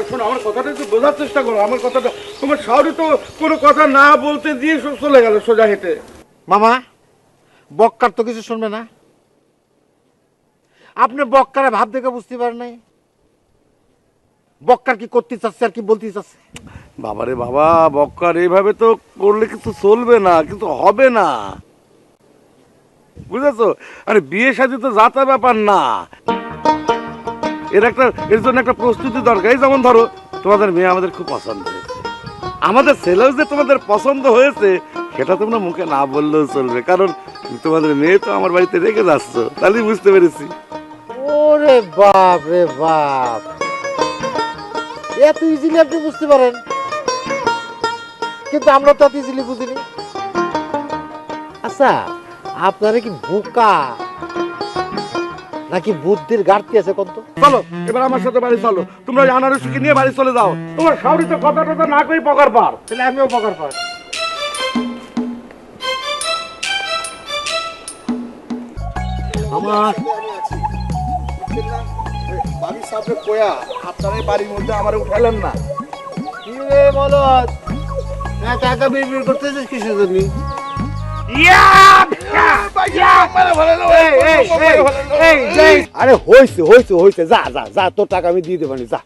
শোনো, আমার কথাটা একটু বোঝার চেষ্টা করো। আমার কথাটা, তোমার শাওরি তো কোনো কথা না বলতে দিয়ে চলে গেল সোজা হেঁটে। মামা, বক্কার তো কিছু শুনবে না। আপনি বক্কারে ভাব দেখে বুঝতে পারেন নাই বক্কার কি করতে চাচ্ছে আর কি বলতে চাচ্ছে। বাবারে বাবা, বক্কার এইভাবে তো করলে কিন্তু চলবে না, কিন্তু হবে না, বুঝেছো? আরে বিয়ে শাদী তো যাতা ব্যাপার না, এর জন্য একটা প্রস্তুতি দরকার। এই যেমন ধরো, তোমাদের মেয়ে আমাদের খুব পছন্দ হয়েছে, আমাদের ছেলেও যে তোমাদের পছন্দ হয়েছে সেটা তোমরা মুখে না বললেও চলবে, কারণ তোমাদের মেয়ে তো আমার বাড়িতে রেখে যাচ্ছ, তাহলেই বুঝতে পেরেছি। ওরে বাপ রে বাপ, এত ইজিলি আপনি বুঝতে পারেন, কিন্তু আমরা তো এত ইজিলি বুঝিনি। আচ্ছা, আপনারা কি বোকা নাকি বুদ্ধির ঘাটতি আছে কত? চলো এবার আমার সাথে বাড়ি চলো, তোমরা আনারসকে নিয়ে বাড়ি চলে যাও। তোমার শাওরি তো কথা টথা না কই পকার পার। তাহলে আমিও পকার পাই। আমার বাড়ির সামনে কোয়া, আপনার বাড়ির মধ্যে আমার উঠালেন না। কি রে বলদ, টাকা বিড়বিড় করতেছিস কিসের জন্য? আরে হয়েছে হয়েছে হয়েছে, যা যা যা, তোর টাকা আমি দিয়ে দেবানি, যা।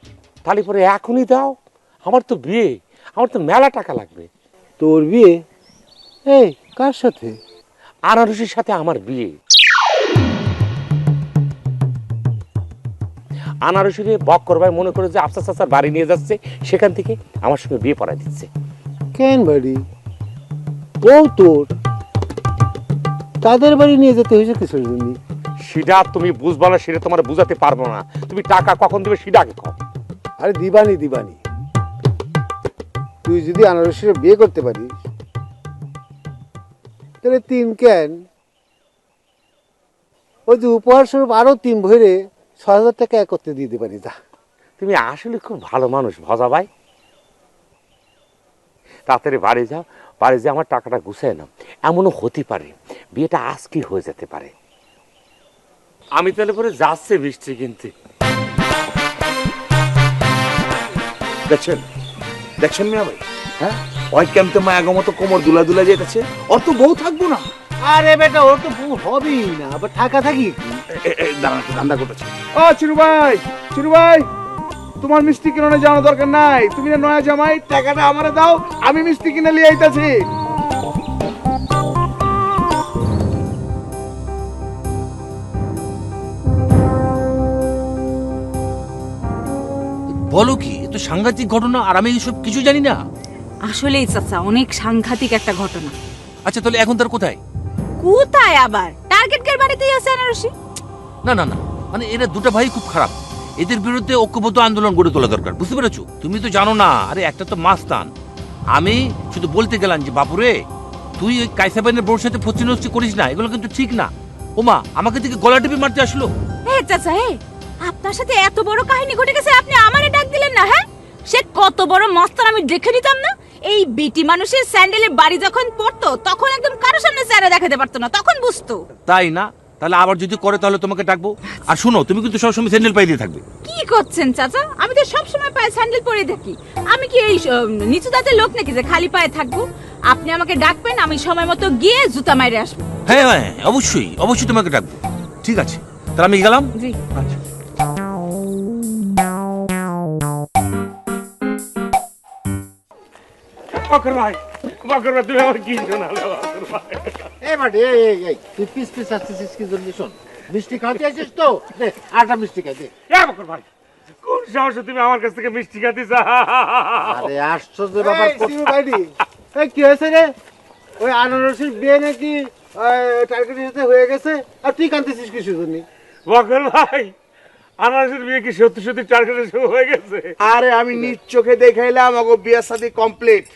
তাহলে পরে এখনই দাও, আমার তো বিয়ে, আমার তো মেলা টাকা লাগবে। তোর বিয়ে? এই কার সাথে? আনারসির সাথে আমার বিয়ে। আনারসিরে বক করবাই মনে করে যে আফসার চাচার বাড়ি নিয়ে যাচ্ছে, সেখান থেকে আমার সঙ্গে বিয়ে পড়ায় দিচ্ছে। কেন বাড়ি? বউ তোর, তাদের বাড়ি নিয়ে যেতে হয়েছে কিসের জন্য? সেটা তুমি বুঝবা না, সেটা তোমার বুঝাতে পারবো না। তুমি টাকা কখন দিবে সেটা আগে কও। আরে দিবানি দিবানি, তুই যদি আনারসির বিয়ে করতে পারিস তাহলে 3 কেন, ওই যে উপহার স্বরূপ আরো 3 ভরে 6,000 টাকা এক করতে দিতে পারি, যা। তুমি আসলে খুব ভালো মানুষ ভজা ভাই। তাড়াতাড়ি বাড়ি যাও, বাড়ি যেয়ে আমার টাকাটা গুছাই নাও। এমনও হতে পারে বিয়েটা আজকে হয়ে যেতে পারে। আমি তাহলে পরে যাচ্ছে বৃষ্টি কিনতে। দেখছেন দেখছেন মিয়া ভাই, হ্যাঁ ওই কেমতে মায়াগো মতো কোমর দুলা দুলা যেতেছে, অত বউ থাকবো না। আরে বেটা, ওর তো বউ হবেই না, আবার টাকা থাকি। দাঁড়ান, ধান্দা করতেছে। ও চিরু ভাই, চিরু ভাই, তোমার মিষ্টি কিনে যাওয়ার দরকার নাই, তুমি না নয়া জামাই, টাকাটা আমারে দাও, আমি মিষ্টি কিনে নিয়ে আইতাছি। বলো কি, এ তো সাংঘাতিক ঘটনা, আর আমি এইসব কিছু জানি না। আসলেই চাচা অনেক সাংঘাতিক একটা ঘটনা। আচ্ছা তাহলে এখন তার কোথায়? কোথায় আবার? টার্গেটের বাড়িতেই আছে আনারসি। না না না, মানে এরা দুটো ভাই খুব খারাপ, এদের বিরুদ্ধে ঐক্যবদ্ধ আন্দোলন গড়ে তোলা দরকার, বুঝতে পেরেছো? তুমি তো জানো না, আরে একটা তো মাস্তান, আমি শুধু বলতে গেলাম যে বাপুরে তুই ওই কাইসাবাইনের বউর সাথে ফচ্চি করিস না, এগুলো কিন্তু ঠিক না। ওমা আমাকে থেকে গলা টিপে মারতে আসলো। হ্যাঁ চাচা, আপনার সাথে এত বড় কাহিনী ঘটে গেছে, আপনি আমারে ডাক দিলেন না? হ্যাঁ, সে কত বড় মস্তান আমি দেখে নিতাম না? এই বেটি মানুষের স্যান্ডেলের বাড়ি যখন পড়তো তখন একদম কারোর সামনে চেহারা দেখাতে পারতো না, তখন বুঝতো। তাই না? তাহলে আবার যদি করে তাহলে তোমাকে ডাকবো। আর শুনো, তুমি কিন্তু সবসময় স্যান্ডেল পাই দিয়ে থাকবে। কি করছেন চাচা? আমি তো সব সময় পায়ে স্যান্ডেল পরে থাকি। আমি কি এই নিচু দাঁতের লোক নাকি যে খালি পায়ে থাকবো? আপনি আমাকে ডাকবেন, আমি সময় মতো গিয়ে জুতা মাইরে আসবো। হ্যাঁ হ্যাঁ, অবশ্যই অবশ্যই তোমাকে ডাকবো। ঠিক আছে, তাহলে আমি গেলাম। জি। আচ্ছা। বকর ভাই, বকর ভাই, তুমি আমার কি শোনালে বকর ভাই? এই বাড়ি, এই তুই পিস পিস আসতেছিস কি জন্য? শোন, মিষ্টি খাওয়াতে আসিস তো, দে আটা মিষ্টি খাই, দে। বকর ভাই, কোন সাহসে তুমি আমার কাছ থেকে মিষ্টি খাতে চাও? আরে আশ্চর্য ব্যাপার। এই কি হয়েছে রে? ওই আনারসের বিয়ে নাকি টার্গেটের সাথে হয়ে গেছে, আর তুই কাঁদতেছিস কিসের জন্য? বকর ভাই, আনারসের বিয়ে কি সত্যি সত্যি টার্গেটের সঙ্গে হয়ে গেছে? আরে আমি নিজ চোখে দেখাইলাম, ওগো বিয়ের সাথে কমপ্লিট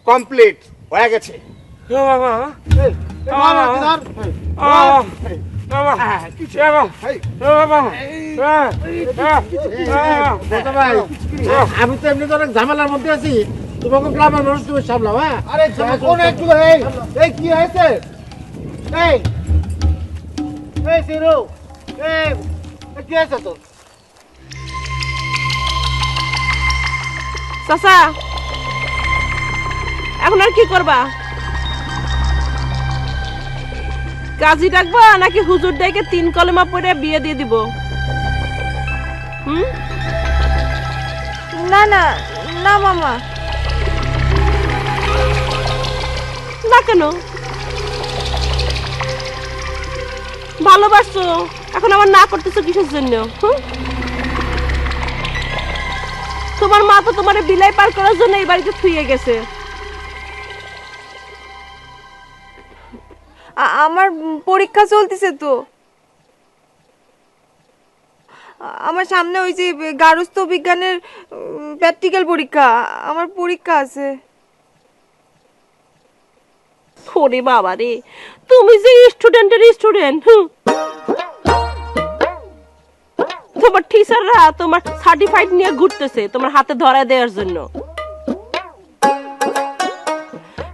কমপ্লিট হয়ে গেছে। ও বাবা, এই মামা কি ধর? বাবা, বাবা, দাদা ভাই, আমি তো এমনি তো অনেক ঝামেলার মধ্যে আছি, তোমাকে গ্রামের মানুষ তুমি সামলাও। হ্যাঁ, আরে কোন একটু, এই কি হয়েছে? এই এই সিরু, এই কি হয়েছে তোর? চাচা এখন আর কি করবা? কাজী ডাকবা নাকি হুজুর ডাকে 3 কলেমা পড়ে বিয়ে দিয়ে দিব? না না না মামা, না কেন? ভালোবাসছো, এখন আমার না করতেছো কিসের জন্য? তোমার মা তো তোমারে বিলাই পার করার জন্য এই বাড়িতে থুয়ে গেছে। আমার পরীক্ষা চলতেছে তো, আমার সামনে ওই যে গার্হস্থ্য বিজ্ঞানের প্র্যাকটিক্যাল পরীক্ষা, আমার পরীক্ষা আছে। ওরে বাবা রে, তুমি যে স্টুডেন্টের স্টুডেন্ট। তোমার টিচাররা তোমার সার্টিফাইড নিয়ে ঘুরতেছে তোমার হাতে ধরা দেওয়ার জন্য।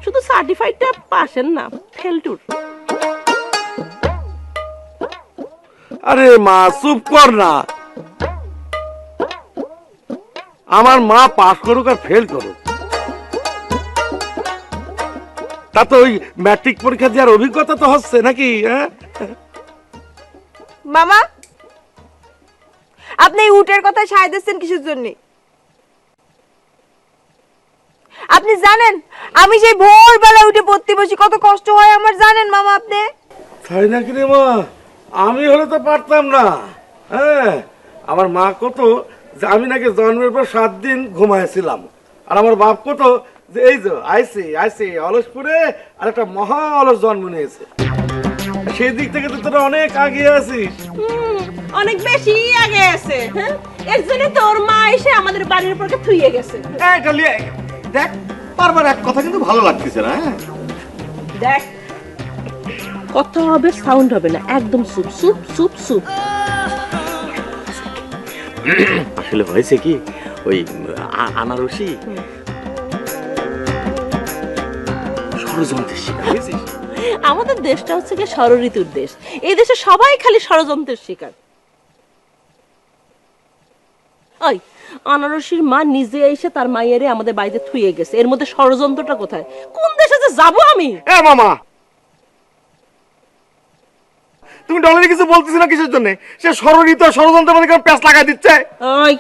শুধু সার্টিফাইডটা পাশের না, ফেলটুর। আরে মা চুপ কর না। আমার মা পাস করুক আর ফেল করুক, তা তো ওই ম্যাট্রিক পরীক্ষা দেওয়ার অভিজ্ঞতা তো হচ্ছে নাকি? হ্যাঁ মামা, আপনি এই উটের কথা সায় দিচ্ছেন কিসের জন্য? আপনি জানেন আমি সেই ভোরবেলা উঠে পড়তে বসি, কত কষ্ট হয় আমার, জানেন মামা আপনি? তাই নাকি রে মা? আমি হলে তো পারতাম না। হ্যাঁ, আমার মা কত যে আমি নাকি জন্মের পর 7 দিন ঘুমাইছিলাম, আর আমার বাপ কত যে এই যে আইসি অলসপুরে আর একটা মহা অলস জন্ম নিয়েছে। সেই দিক থেকে তো তোরা অনেক আগে আছিস। অনেক বেশি আগে আছে। এর জন্য তোর মা এসে আমাদের বাড়ির উপরকে থুইয়ে গেছে। দেখ বারবার এক কথা কিন্তু ভালো লাগতেছে না। দেখ, কথা হবে, সাউন্ড হবে না, একদম চুপ চুপ চুপ চুপ। আসলে হয়েছে কি, ওই আনারসি ষড়যন্ত্রের শিকার হয়েছিস। আমাদের দেশটা হচ্ছে কি ষড়ঋতুর দেশ। এই দেশে সবাই খালি ষড়যন্ত্রের শিকার। ওই আনারসির মা নিজে এসে তার মায়েরে আমাদের বাড়িতে থুয়ে গেছে, এর মধ্যে ষড়যন্ত্রটা কোথায়? কোন দেশে যে যাবো আমি? এ মামা, তুমি ডলারে কিছু বলতেছ না কিসের জন্য? সে ষড়ঋতু ষড়যন্ত্রের মধ্যে প্যাঁচ লাগাই দিচ্ছে। ওই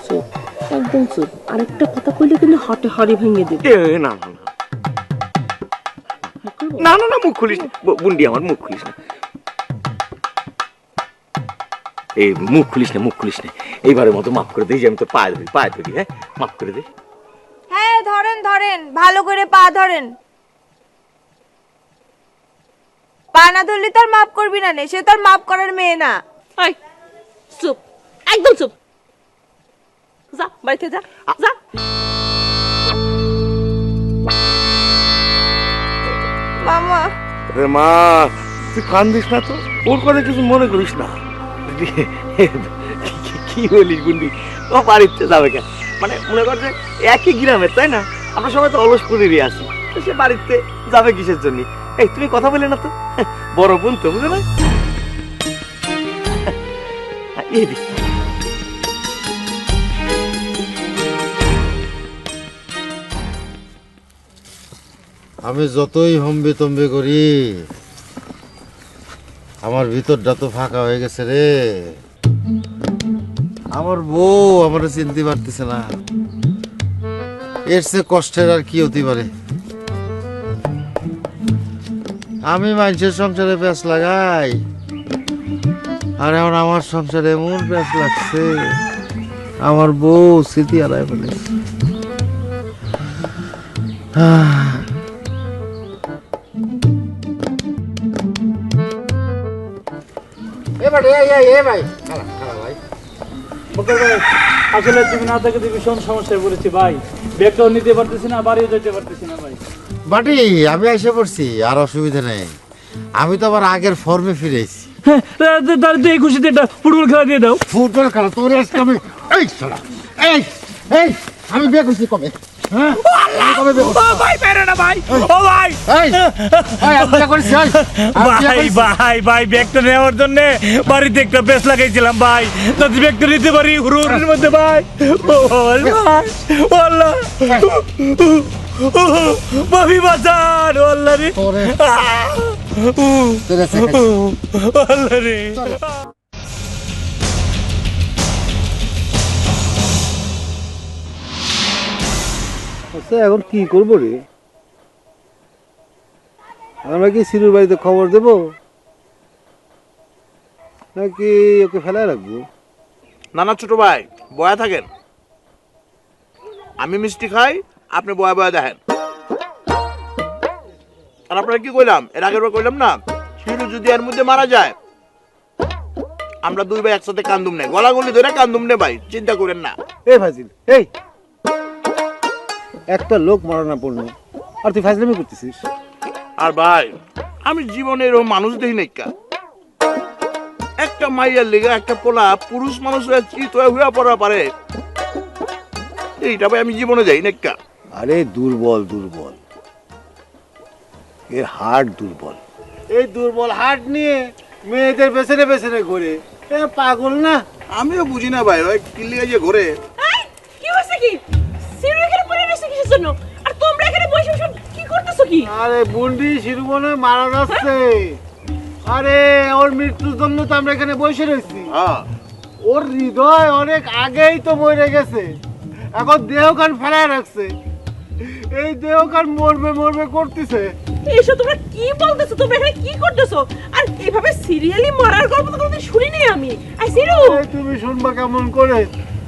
চুপ, একদম চুপ। আরেকটা কথা কইলে কিন্তু হাটে হাড়ি ভেঙে দিবে। না না না না না, মুখ খুলিস না বুন্ডি, আমার মুখ খুলিস না। এই মুখ খুলিস না, মুখ খুলিস না। এইবারের মতো মাফ করে দিই, যে আমি তোর পায়ে ধরি। হ্যাঁ, মাফ করে দে। হ্যাঁ ধরেন ধরেন, ভালো করে পা ধরেন। পা না ধরলে তো আর মাফ করবি না, সে তো আর মাফ করার মেয়ে না। ওই চুপ, একদম চুপ। যা বাড়িতে যা, যা। মামা রে মা, তুই কান্দিস না তো, ওর কথা কিছু মনে করিস না। কি বলিস বুন্ডি, ও বাড়িতে যাবে কেন? মানে মনে কর যে একই গ্রামের, তাই না? আমরা সবাই তো অলসপুরেরই আছি, তো সে বাড়িতে যাবে কিসের জন্য? এই তুমি কথা বলে না তো, বড় বোন তো, বুঝো না? এই দিক আমি যতই হম্বে তম্বে করি, আমার ভিতরটা তো ফাঁকা হয়ে গেছে রে। আমার বউ আমার চিনতে পারতেছে না। এর চেয়ে কষ্টের আর কি হতে পারে? আমি মানুষের সংসারে প্যাঁচ লাগাই, আর এখন আমার সংসারে এমন প্যাঁচ লাগছে, আমার বউ স্মৃতি হারায় ফেলেছে। আসলে তুমি না থাকতে ভীষণ সমস্যায় পড়েছি ভাই। ব্যাগটাও নিতে পারতেছি না, বাড়িও যেতে পারতেছি না ভাই। বাটি আমি এসে পড়ছি, আর অসুবিধা নেই। আমি তো আবার আগের ফর্মে ফিরেছি। হ্যাঁ, তার দিয়ে খুশিতে একটা ফুটবল খেলা দিয়ে দাও। ফুটবল খেলা তোর আজকে আমি এই শালা, এই এই আমি বিয়ে করছি কবে? হ্যাঁ ভাই পারে না ভাই, ও ভাই এই আমি বিয়ে করেছি ভাই ভাই ব্যাগটা নেওয়ার জন্য বাড়িতে একটা বেশ লাগাইছিলাম ভাই, যদি ব্যাগটা নিতে পারি হুড়ুর মধ্যে ভাই। ও ভাই ও আল্লাহ, ভাবি বাঁচান, ও আল্লাহ রে, আল্লাহ রে। আচ্ছা এখন কি করবো রে? আমরা কি সিরুর বাড়িতে খবর দেব নাকি ওকে ফেলায় রাখবো? না না ছোট ভাই, বয়া থাকেন, আমি মিষ্টি খাই, আপনি বয়া বয়া দেখেন। আর আপনারা কি কইলাম, এর আগের বার কইলাম না, হিরু যদি এর মধ্যে মারা যায় আমরা দুই ভাই একসাথে কান্দুম নে, গলাগলি ধরে কান্দুম নে ভাই, চিন্তা করেন না। এই ফাজিল, এই একটা লোক মরনা পড়লো আর তুই ফাজলামি করতেছিস? আর ভাই আমি জীবনে এরকম মানুষ দেখি নাই কা, একটা মাইয়ার লেগে একটা পোলা পুরুষ মানুষ হয়ে চিত হয়ে হইয়া পড়া পারে, এইটা ভাই আমি জীবনে যাই না কা। আরে দুর্বল দুর্বল, এর হার্ট দুর্বল। এই দুর্বল হার্ট নিয়ে মেয়েদের পেছনে পেছনে ঘুরে, এ পাগল না? আমিও বুঝি না ভাই, ওই কিল্লিয়ে যে ঘরে। কি হয়েছে কি? সিরু এখানে পড়ে রয়েছে কিসের জন্য? আর তোমরা এখানে বসে বসে কি করতেছো কি? আরে বুন্ডি শিরুমনে মারা যাচ্ছে, আরে ওর মৃত্যুর জন্য তো আমরা এখানে বসে রয়েছি। হ্যাঁ ওর হৃদয় অনেক আগেই তো মরে গেছে, এখন দেহখান ফেলায় রাখছে, এই দেহখান মরবে মরবে করতেছে। এসব তোমরা কি বলতেছো? তোমরা এখানে কি করতেছো? আর এইভাবে সিরিয়ালি মরার গল্প তো কোনোদিন শুনিনি আমি। আই সিরু, এই তুমি শুনবা কেমন করে?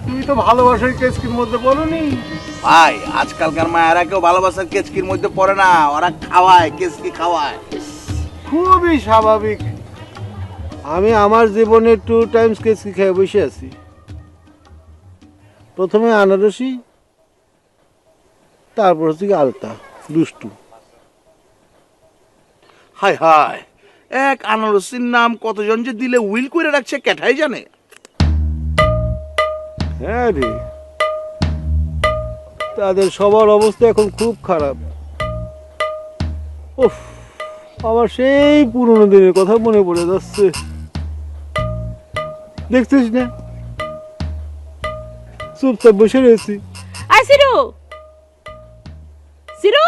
তুমি তো ভালোবাসার কেসকির মধ্যে বলনি। ভাই আজকালকার মায়েরা কেউ ভালোবাসার কেচকির মধ্যে পড়ে না, ওরা খাওয়ায়, কেচকি খাওয়ায়। খুবই স্বাভাবিক। আমি আমার জীবনে 2 টাইমস কেসকি খেয়ে বসে আছি। প্রথমে আনারসি, তারপর হচ্ছে কি আলতা দুষ্টু। হাই হাই, এক আনারসির নাম কতজন যে দিলে উইল করে রাখছে কেঠাই জানে। হ্যাঁ রে, তাদের সবার অবস্থা এখন খুব খারাপ। উফ, আমার সেই পুরনো দিনের কথা মনে পড়ে যাচ্ছে। দেখছিস না, চুপচাপ বসে রয়েছি। আই সিরু, সিরু,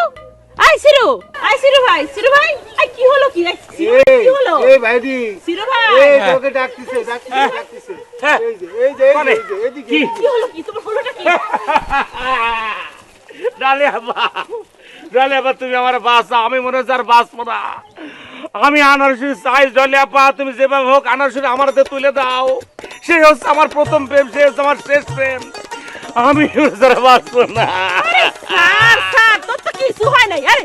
আই সিরু, আই সিরু ভাই, সিরু ভাই, আই কি হলো কি? সিরু ভাই, কি হলো? এই ভাইদি, সিরু ভাই, এই তোকে ডাকতেছে ডাকতেছে ডাকতেছে। এই যে এই যে এই যে এদিকে। কি হলো কি? তোমার হলোটা কি? ডালিয়া তুমি আমার বাসা, আমি মনে হচ্ছে আর বাঁচবো না। আমি আনারসির সাইজ ডালিয়া, তুমি যেভাবে হোক আনারসির আমার হাতে তুলে দাও। সে হচ্ছে আমার প্রথম প্রেম, সে হচ্ছে আমার শেষ প্রেম, আমি বাঁচবো না। স্যার স্যার, তোর তো কিছু হয় নাই। আরে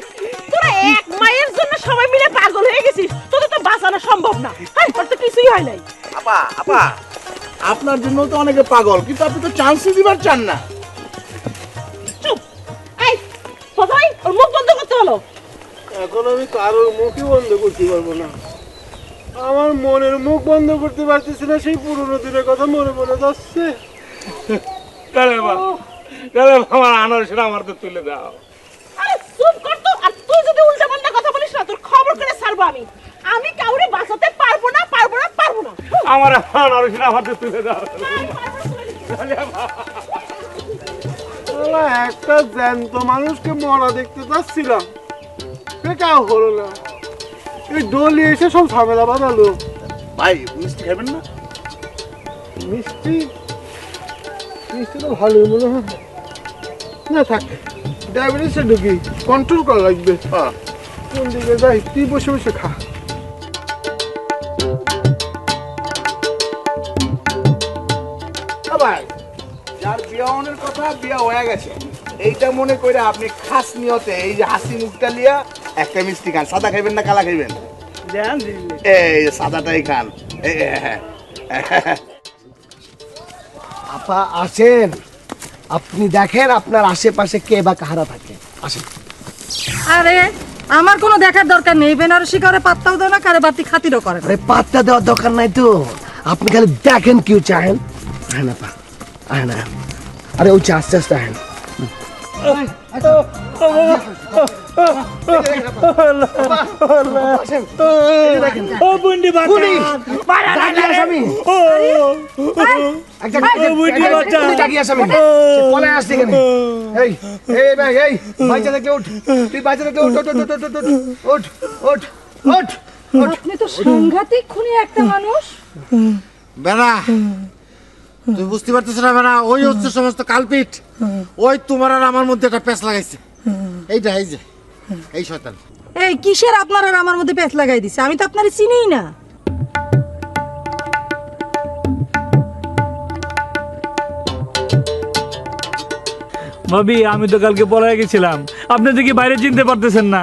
তোরা এক মায়ের জন্য সবাই মিলে পাগল হয়ে গেছিস, তোদের তো বাঁচানো সম্ভব না। আরে তোর তো কিছুই হয় নাই। আপা আপা, আপনার জন্য তো অনেকে পাগল, কিন্তু আপনি তো চান্সই দিবার চান না। চুপ। এই সবাই ওর মুখ বন্ধ করতে হলো। এখন আমি কারোর মুখই বন্ধ করতে পারবো না। আমার মনের মুখ বন্ধ করতে পারতেছি না, সেই পুরনো দিনের কথা মনে পড়ে যাচ্ছে। আমার আনারসির আমার হাতে তুলে দাও। আরে চুপ কর তো। আর তুই যদি উল্টাপাল্টা কথা বলিস না, তোর খবর করে ছাড়বো আমি। আমি কাউরে বাঁচাতে পারবো না, পারবো না, পারবো না। আমার আনারসির আমার হাতে তুলে দাও। একটা জ্যান্ত মানুষকে মরা দেখতে চাচ্ছিলাম, সেটাও হলো না। এই ডলি এসে সব ঝামেলা বাঁধালো। ভাই মিষ্টি খাবেন না? মিষ্টি মিষ্টি তো ভালোই মনে হয় না। থাক, ডায়াবেটিসে ঢুকি, কন্ট্রোল করা লাগবে। হ্যাঁ কোন দিকে যাই? তুই বসে বসে খা। ভাই যার বিয়ানের কথা বিয়া হয়ে গেছে, এইটা মনে করে আপনি খাস নিয়তে এই যে হাসি মুখটা লিয়া একটা মিষ্টি খান। সাদা খাইবেন না কালা খাইবেন? এই যে সাদাটাই খান। আপা আসেন, আপনি দেখেন আপনার আশেপাশে কে বা কাহারা থাকে। আসেন। আরে আমার কোনো দেখার দরকার নেই, বেনারসি কারে পাত্তাও দাও না, কারে বাতি খাতিরও করে না। আরে পাত্তা দেওয়ার দরকার নাই তো, আপনি খালি দেখেন কেউ চাহেন। হ্যাঁ আপা, হ্যাঁ না, আরে ওই আস্তে আস্তে হ্যাঁ। ও বুন্ডি বাচ্চা আপনি তো সাংঘাতিক খুনি একটা মানুষ। বেনা তুই বুঝতে পারতেছ না বেনা, ওই হচ্ছে সমস্ত কালপিট। ওই তোমার আর আমার মধ্যে একটা প্যাঁচ লাগাইছে। এইটা এই যে এই শয়তান। এই কিসের আপনার আর আমার মধ্যে পেঁচ লাগাই দিছে? আমি তো আপনারে চিনিই না। ভাবি আমি তো কালকে পড়ায় গেছিলাম, আপনি দেখি বাইরে চিনতে পারতেছেন না।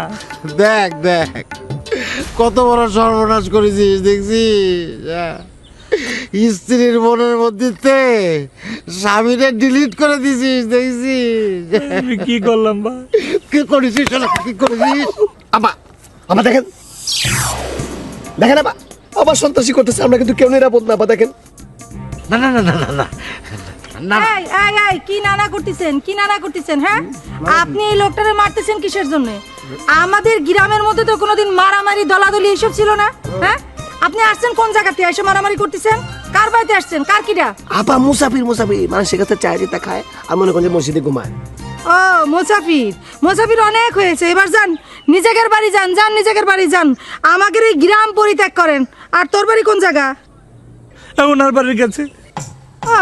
দেখ দেখ কত বড় সর্বনাশ করেছিস দেখছিস। স্ত্রীর মনের মধ্যে স্বামীরে ডিলিট করে দিছিস দেখছিস। আমি কি করলাম ভাই? কি করেছিস কি করেছিস? আবার দেখেন দেখেন আবার সন্ত্রাসী করতেছে, আমরা কিন্তু কেউ নিরাপদ না। আবার দেখেন না না না না না না না এই এই এই কি নানা করতেছেন, কি নানা করতেছেন? হ্যাঁ আপনি এই লোকটারে মারতেছেন কিসের জন্য? আমাদের গ্রামের মধ্যে তো কোনোদিন মারামারি দলাদলি এসব ছিল না। হ্যাঁ আপনি আসছেন কোন জায়গাতে এসে মারামারি করতেছেন? কার বাড়িতে আসছেন? কার কিডা? আপা মুসাফির মানুষের কাছে চায় যেটা খায় আর মনে করেন যে মসজিদে ঘুমায়। ও মুসাফির, মুসাফির অনেক হয়েছে, এবার যান নিজের বাড়ি যান, যান নিজের বাড়ি যান। আমাদের এই গ্রাম পরিত্যাগ করেন। আর তোর বাড়ি কোন জায়গা? ওনার বাড়ির কাছে। ও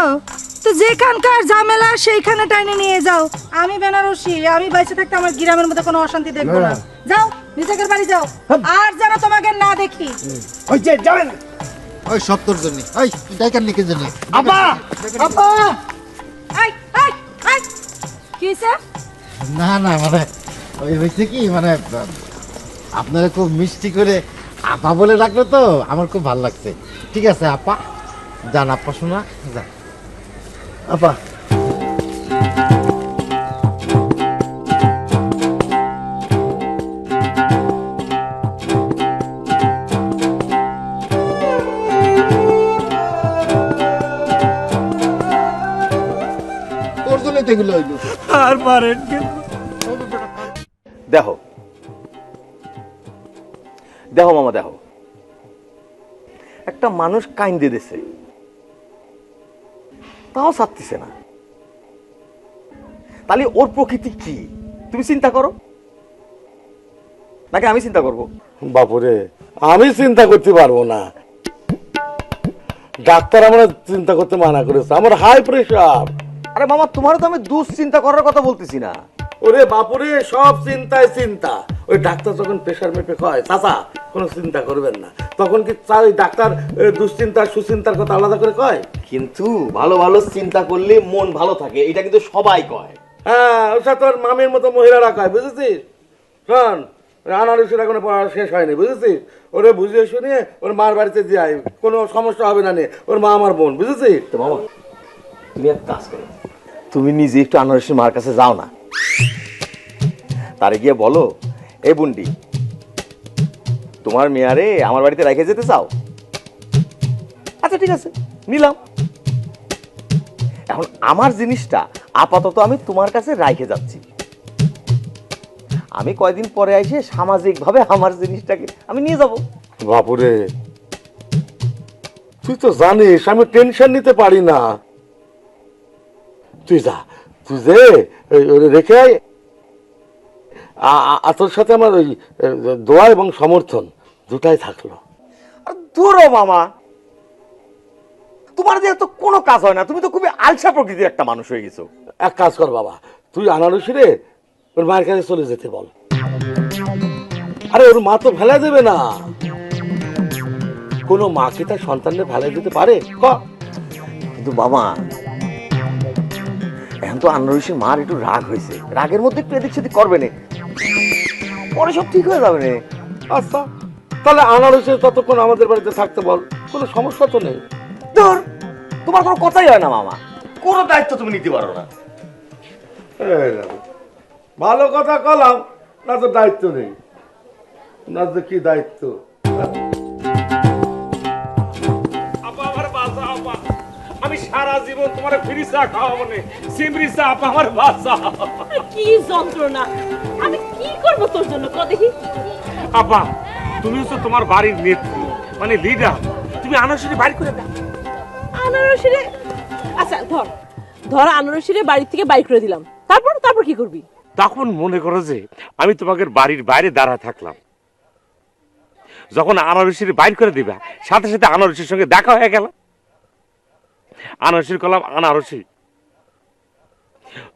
তো যেখানকার ঝামেলা সেইখানে টাইনে নিয়ে যাও। আমি বেনারসি, আমি বাইসে থাকতে আমার গ্রামের মধ্যে কোনো অশান্তি দেখবো না। যাও নিজের বাড়ি যাও, আর যেন তোমাকে না দেখি। ওই যে যাবেন ওই সব তোর জন্য। ওই ডাইকার লিখে জন্য। আপা আপা এই এই এই কি হইছে? না না মানে ওই হয়েছে কি মানে আপনারা খুব মিষ্টি করে আপা বলে ডাকলো তো আমার খুব ভালো লাগছে। ঠিক আছে আপা যান, আপা শোনা যান। আপা তোর জন্য তো এগুলো হইলো। আর পারেন কেন? দেখো দেখো মামা, দেখো একটা মানুষ কাইন্দে দিছে তাও ছাড়তেছে না, তাহলে ওর প্রকৃতি কি তুমি চিন্তা করো, নাকি আমি চিন্তা করবো? বাপুরে আমি চিন্তা করতে পারবো না, ডাক্তার আমরা চিন্তা করতে মানা করেছে, আমার হাই প্রেশার। আরে মামা তোমারও তো আমি দুশ্চিন্তা করার কথা বলতেছি না। ওরে বাপুরে সব চিন্তায় চিন্তা। ওই ডাক্তার যখন প্রেশার মেপে কয় চাচা কোনো চিন্তা করবেন না, তখন কি ওই ডাক্তার দুশ্চিন্তা সুচিন্তার কথা আলাদা করে কয়? কিন্তু ভালো ভালো চিন্তা করলে মন ভালো থাকে, এটা কিন্তু সবাই কয়। হ্যাঁ ওটা তোর মামির মতো মহিলারা কয়, বুঝেছিস? শোন আনারসের এখনো পড়া শেষ হয়নি, বুঝেছিস? ওরে বুঝিয়ে শুনিয়ে ওর মার বাড়িতে যাই, কোনো সমস্যা হবে না নে, ওর মা আমার বোন, বুঝেছিস? তো মামা তুমি এক কাজ করো, তুমি নিজে একটু আনারসের মার কাছে যাও না, তারে গিয়ে বলো এই বুন্ডি তোমার মেয়ারে আমার বাড়িতে রেখে যেতে চাও? আচ্ছা ঠিক আছে নিলাম, এখন আমার জিনিসটা আপাতত আমি তোমার কাছে রেখে যাচ্ছি, আমি কয়দিন পরে এসে সামাজিক ভাবে আমার জিনিসটাকে আমি নিয়ে যাব। বাপুরে তুই তো জানিস আমি টেনশন নিতে পারি না, তুই যা, তুই যে রেখে আয়। তোর সাথে আমার ওই দোয়া এবং সমর্থন দুটাই থাকলো। আর দূরও মামা, তোমার দিয়ে তো কোনো কাজ হয় না, তুমি তো খুবই আলসা প্রকৃতির একটা মানুষ হয়ে গেছো। এক কাজ কর বাবা, তুই আনারসি রে ওর মায়ের কাছে চলে যেতে বল। আরে ওর মা তো ফেলা দেবে না, কোনো মা কি তার সন্তানকে ফেলা দিতে পারে? কিন্তু বাবা এখন তো আনারসির মার একটু রাগ হয়েছে, রাগের মধ্যে একটু এদিক সেদিক করবে না, পরে সব ঠিক হয়ে যাবে না। আচ্ছা তাহলে আনারসের ততক্ষণ আমাদের বাড়িতে থাকতে বল, কোনো সমস্যা তো নেই। ধর তোমার কোনো কথাই হয় না মামা, কোনো দায়িত্ব তুমি নিতে পারো না। ভালো কথা কলাম না, তো দায়িত্ব নেই না, তো কি দায়িত্ব? আপা আমার বাঁচা আপা, আমি সারা জীবন তোমার ফ্রি চা খাওয়া মানে সিমরি চা আমার বাচ্চা। কি যন্ত্রণা, আমি কি করব তোর জন্য ক দেখি। আপা তুমি হচ্ছে তোমার বাড়ির নেত্রী মানে লিডার, তুমি আনারসিরে বাড়ি করে দাও। আনারসিরে আচ্ছা ধর ধর আনারসিরে বাড়ি থেকে বাইর করে দিলাম, তারপর কি করবি? তখন মনে করো যে আমি তোমাকে বাড়ির বাইরে দাঁড়া থাকলাম, যখন আনারসির বাইর করে দিবা সাথে সাথে আনারসির সঙ্গে দেখা হয়ে গেল। আনারসির কলাম আনারসি,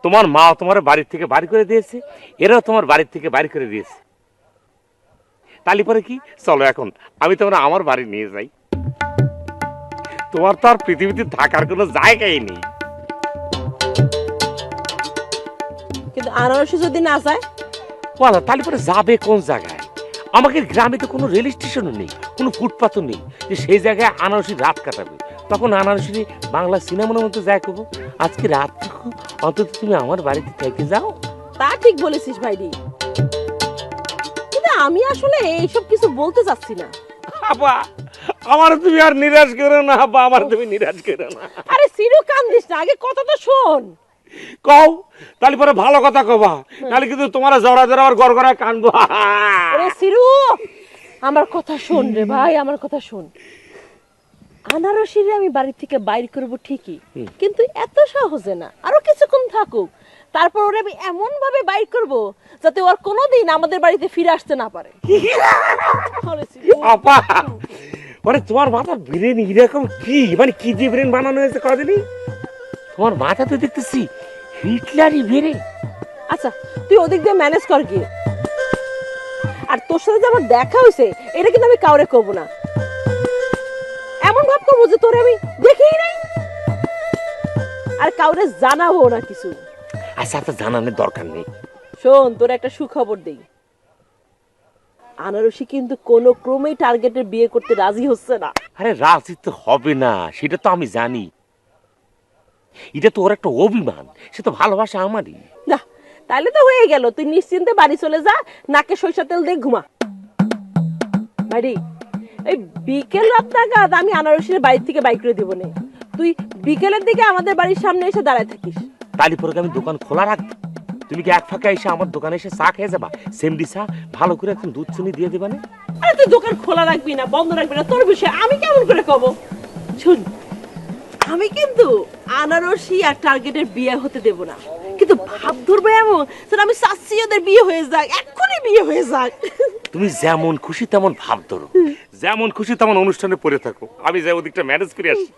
তোমার মা তোমার বাড়ির থেকে বাড়ি করে দিয়েছে, এরাও তোমার বাড়ির থেকে বাড়ি করে দিয়েছে। তালি পরে কি, চলো এখন আমি তোমরা আমার বাড়ি নিয়ে যাই। তোমার তো আর পৃথিবীতে থাকার কোনো জায়গাই নেই। কিন্তু আনারসি যদি না যায়? বলো তালি পরে যাবে কোন জায়গায়? আমাদের গ্রামে তো কোনো রেল স্টেশনও নেই, কোনো ফুটপাথও নেই যে সেই জায়গায় আনারসি রাত কাটাবে। তখন আনারসি বাংলা সিনেমার মতো যায় করবো। আজকে রাত অন্তত তুমি আমার বাড়িতে থেকে যাও। তা ঠিক বলেছিস ভাইরি, কিন্তু আমি আসলে এইসব কিছু বলতে চাচ্ছি না। আপা আমার তুমি আর নিরাশ করো না, আপা আমার তুমি নিরাশ করো না। আরে সিরু কান্দিস না, আগে কথা তো শোন। কও তাহলে পরে ভালো কথা কবা, নাহলে কিন্তু তোমার জড়া জড়া আর গড়গড়া কানবো। আরে সিরু আমার কথা শোন রে ভাই, আমার কথা শোন। আনারসিরে আমি বাড়ি থেকে বাইর করব ঠিকই, কিন্তু এত সহজে না, আরো কিছুক্ষণ থাকুক, তারপর ওরে আমি এমন ভাবে বাইর করব যাতে ওর কোনোদিন আমাদের বাড়িতে ফিরে আসতে না পারে। আপা মানে তোমার মাথা ব্রেন এরকম কি, মানে কি দিয়ে ব্রেন বানানো হয়েছে কদিনই? তোমার মাথা তো দেখতেছি হিটলারই ব্রেন। আচ্ছা তুই ওদিক দিয়ে ম্যানেজ কর গিয়ে, আর তোর সাথে যে আমার দেখা হয়েছে এটা কিন্তু আমি কাউরে করবো না। এমন ভাব করবো যে তোরে আমি দেখিই নাই, আর কাউরে জানাবো না কিছু। আচ্ছা তো জানানোর দরকার নেই। শোন তোর একটা সুখবর দেই, আনারসি কিন্তু কোনো ক্রমেই টার্গেটের বিয়ে করতে রাজি হচ্ছে না। আরে রাজি তো হবে না, সেটা তো আমি জানি। এটা তো ওর একটা অভিমান, সে তো ভালোবাসা আমারই। না তাহলে তো হয়ে গেল, তুই নিশ্চিন্তে বাড়ি চলে যা, নাকে সরিষা তেল দিয়ে ঘুমা। বাড়ি এই বিকেল রাত নাগাদ আমি আনারসির বাড়ি থেকে বাইক করে দিব না, তুই বিকেলের দিকে আমাদের বাড়ির সামনে এসে দাঁড়ায় থাকিস। তালি পরে আমি দোকান খোলা রাখবো, তুমি কি এক ফাঁকা এসে আমার দোকানে এসে চা খেয়ে যাবা? সেমডি চা ভালো করে একদম দুধ চিনি দিয়ে দেবা না? আরে তুই দোকান খোলা রাখবি না বন্ধ রাখবি না তোর বিষয় আমি কেমন করে কব? শুন আমি কিন্তু আনারসি আর টার্গেটের বিয়ে হতে দেব না, কিন্তু ভাব ধরবো এমন যেন আমি চাচ্ছি ওদের বিয়ে হয়ে যাক, এক্ষুনি বিয়ে হয়ে যাক। তুমি যেমন খুশি তেমন ভাব ধরো, যেমন খুশি তেমন অনুষ্ঠানে পড়ে থাকো, আমি যাই ওদিকটা ম্যানেজ করে আসি।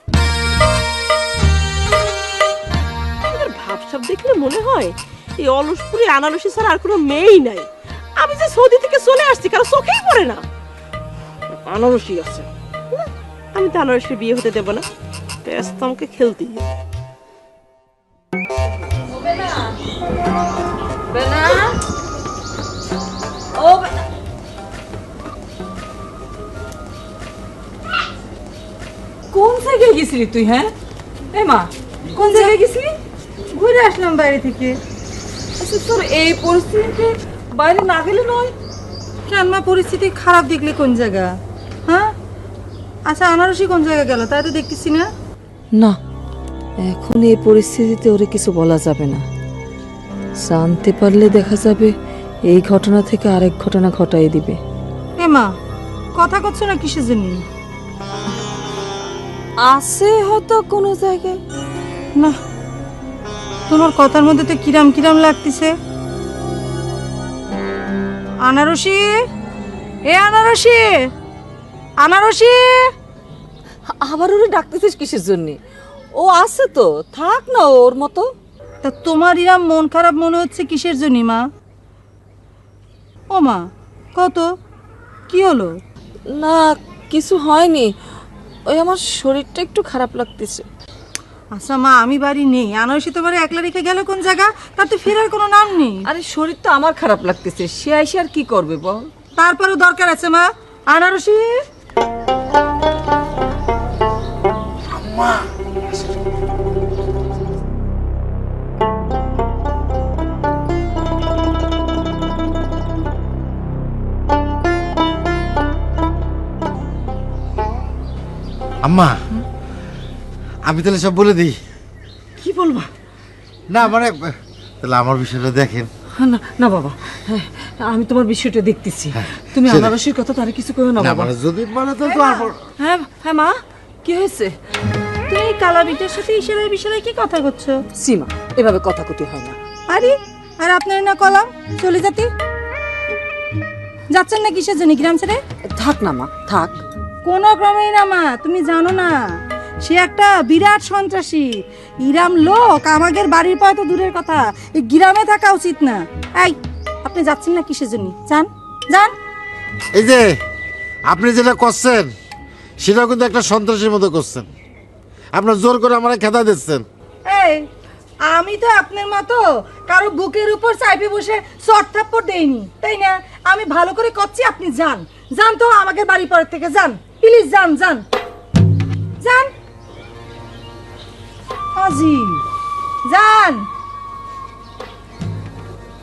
ভাবসাব দেখলে মনে হয় এই অলসপুরে আনারসি ছাড়া আর কোনো মেয়েই নাই। আমি যে সৌদি থেকে চলে আসছি কারো চোখেই পড়ে না, আনারসি আছে। আমি তো আনারসির বিয়ে হতে দেব না, ব্যস্ত আমাকে খেলতেই হবে। কোন জায়গায় গেছিলি তুই? হ্যাঁ এ মা, কোন জায়গায় গেছিলি? ঘুরে আসলাম বাইরে থেকে। আচ্ছা তোর এই পরিস্থিতিতে বাইরে না গেলে নয় কেন মা? পরিস্থিতি খারাপ দেখলি কোন জায়গা? হ্যাঁ আচ্ছা আনারসি কোন জায়গায় গেল তাই তো দেখতেছি না। না এখন এই পরিস্থিতিতে ওরে কিছু বলা যাবে না, জানতে পারলে দেখা যাবে এই ঘটনা থেকে আরেক ঘটনা ঘটাই দিবে। এ মা কথা করছো না কিসের জন্য? আছে হয়তো কোনো জায়গায়। না তোমার কথার মধ্যে তো কিরাম কিরাম লাগতেছে। আনারসি, এ আনারসি, আনারসি। আবার ওরে ডাকতেছিস কিসের জন্য? ও আছে তো, থাক না ওর মতো। তা তোমার ইরাম মন খারাপ মনে হচ্ছে কিসের জন্য মা? ও মা কত কি হলো? না কিছু হয়নি, ওই আমার শরীরটা একটু খারাপ লাগতেছে। আচ্ছা মা আমি বাড়ি নেই, আনারসি তোমার একলা রেখে গেল কোন জায়গা? তার তো ফেরার কোনো নাম নেই। আরে শরীর তো আমার খারাপ লাগতেছে, সে আইসে আর কি করবে বল? তারপরও দরকার আছে মা। আনারসি আম্মা আমি তাহলে সব বলে দিই। কি বলবা? না মানে তাহলে আমার বিষয়টা দেখেন। না না বাবা, হ্যাঁ, আমি তোমার বিষয়টা দেখতেছি। তুমি সেটা- আনারসির কথা তো আর কিছু কইও না না বাবা। মানে যদি মানে তো আর হ্যাঁ হ্যাঁ মা, কি হয়েছে? তুমি কালাবিটার সাথে ইশারায় বিশারায় কি কথা করছো? সীমা, এভাবে কথা কতি হয় না। আরে আর আপনার না কলাম চলে যেতে যাচ্ছেন না কিসের জন্য গ্রাম ছেড়ে? থাক না মা, থাক। কোনো ক্রমেই না মা, তুমি জানো না সে একটা বিরাট সন্ত্রাসী। ইরাম লোক আমাদের বাড়ির পায় তো দূরের কথা, এই গ্রামে থাকা উচিত না। এই আপনি যাচ্ছেন না কিসের জন্য? যান যান। এই যে আপনি যেটা করছেন সেটা কিন্তু একটা সন্ত্রাসীর মতো করছেন। আপনার জোর করে আমার খেদা দিচ্ছেন। এই আমি তো আপনার মতো কারো বুকের উপর চাইপে বসে চট থাপ্পড় দেইনি, তাই না? আমি ভালো করে করছি, আপনি যান যান তো আমাদের বাড়ি পরের থেকে যান, প্লিজ যান যান যান। আজি যান।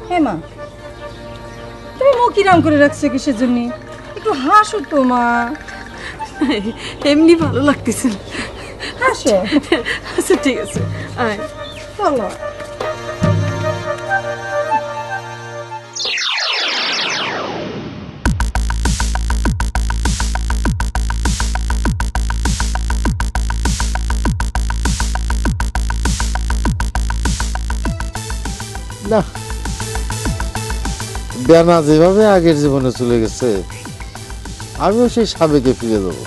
হে মা, তুমি মুখ কিরাম করে রাখছো কিসের জন্য? একটু হাসো তো মা। এমনি ভালো লাগতেছে। হাসো। আচ্ছা ঠিক আছে, আয়। চলো। না বেনা যেভাবে আগের জীবনে চলে গেছে আমিও সেই সাবেকে ফিরে যাব।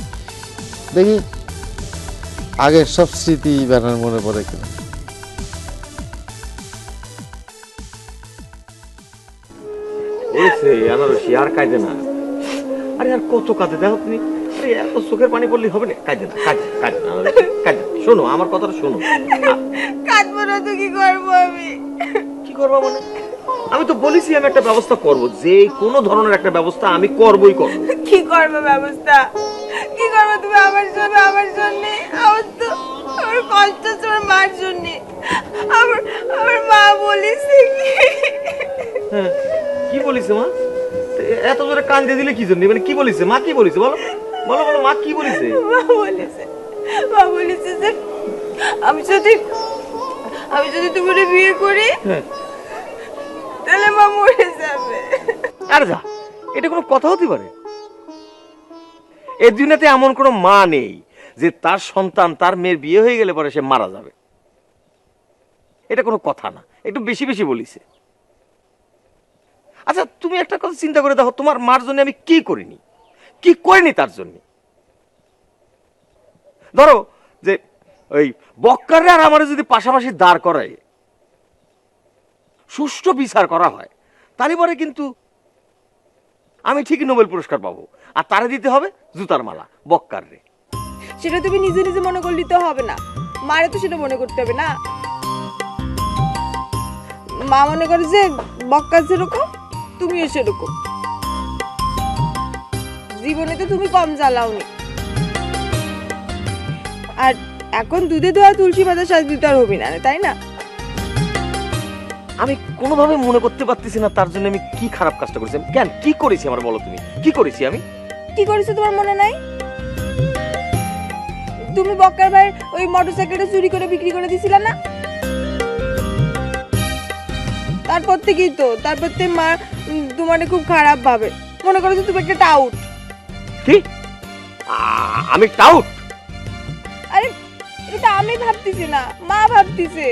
দেখি আগের সব স্মৃতি বেনার মনে পড়ে কিনা। এসে আনারসি আর কাঁদে না। আরে আর কত কাঁদে দেখো তুমি। আরে এত চোখের পানি পড়লেই হবে না। কাঁদে না, কাঁদে কাঁদে না আনারসি, কাঁদে না। শোনো আমার কথাটা শোনো। কাঁদবো না তো কি করবো আমি? কি করবো মানে? আমি তো বলেছি আমি একটা ব্যবস্থা করব, যে কোনো ধরনের একটা ব্যবস্থা আমি করবই করব। কি করবো ব্যবস্থা? কি করবো তুমি আমার জন্য? আমার জন্য আমার তো আমার কষ্ট হচ্ছে আমার মার জন্য। আমার আমার মা বলেছে কি? হ্যাঁ, কি বলিস মা? এত জোরে কান দিয়ে দিলে কি জন্য? মানে কি বলিস মা? কি বলিস বলো বলো বলো, মা কি বলিছে? মা বলেছে যে আমি যদি তোমার বিয়ে করি তাহলে মা মরে যাবে। আরে যা, এটা কোনো কথা হতে পারে? এই দুনিয়াতে এমন কোনো মা নেই যে তার সন্তান তার মেয়ের বিয়ে হয়ে গেলে পরে সে মারা যাবে। এটা কোনো কথা না, একটু বেশি বেশি বলিছে। আচ্ছা তুমি একটা কথা চিন্তা করে দেখো, তোমার মার জন্য আমি কি করিনি, কি করিনি তার জন্য। ধরো যে ওই বক্কারে আর আমার যদি পাশাপাশি দাঁড় করায় সুষ্ঠু বিচার করা হয়, তাহলে পরে কিন্তু আমি ঠিকই নোবেল পুরস্কার পাবো। আর তারে দিতে হবে জুতার মালা বক্কার রে। সেটা তুমি নিজে নিজে মনে করলে তো হবে না, মারে তো সেটা মনে করতে হবে না। মা মনে করে যে বক্কা যেরকম তুমিও সেরকম। জীবনে তো তুমি কম জ্বালাওনি। আর এখন দুধে ধোয়া তুলসী পাতা সাজ দিতে আর হবি না, তাই না? আমি কোনোভাবে মনে করতে পারতেছি না তার জন্য আমি কি খারাপ কাজটা করেছি। কেন কি করেছি আমার বলো তুমি, কি করেছি আমি? কি করেছো তোমার মনে নাই? তুমি বক্কার ভাই ওই মোটরসাইকেলটা চুরি করে বিক্রি করে দিছিলা না? তারপর থেকে মা তোমার খুব খারাপ ভাবে, মনে করো যে তুমি একটা টাউট। কি? আমি টাউট? আরে এটা আমি ভাবতেছি না, মা ভাবতেছে।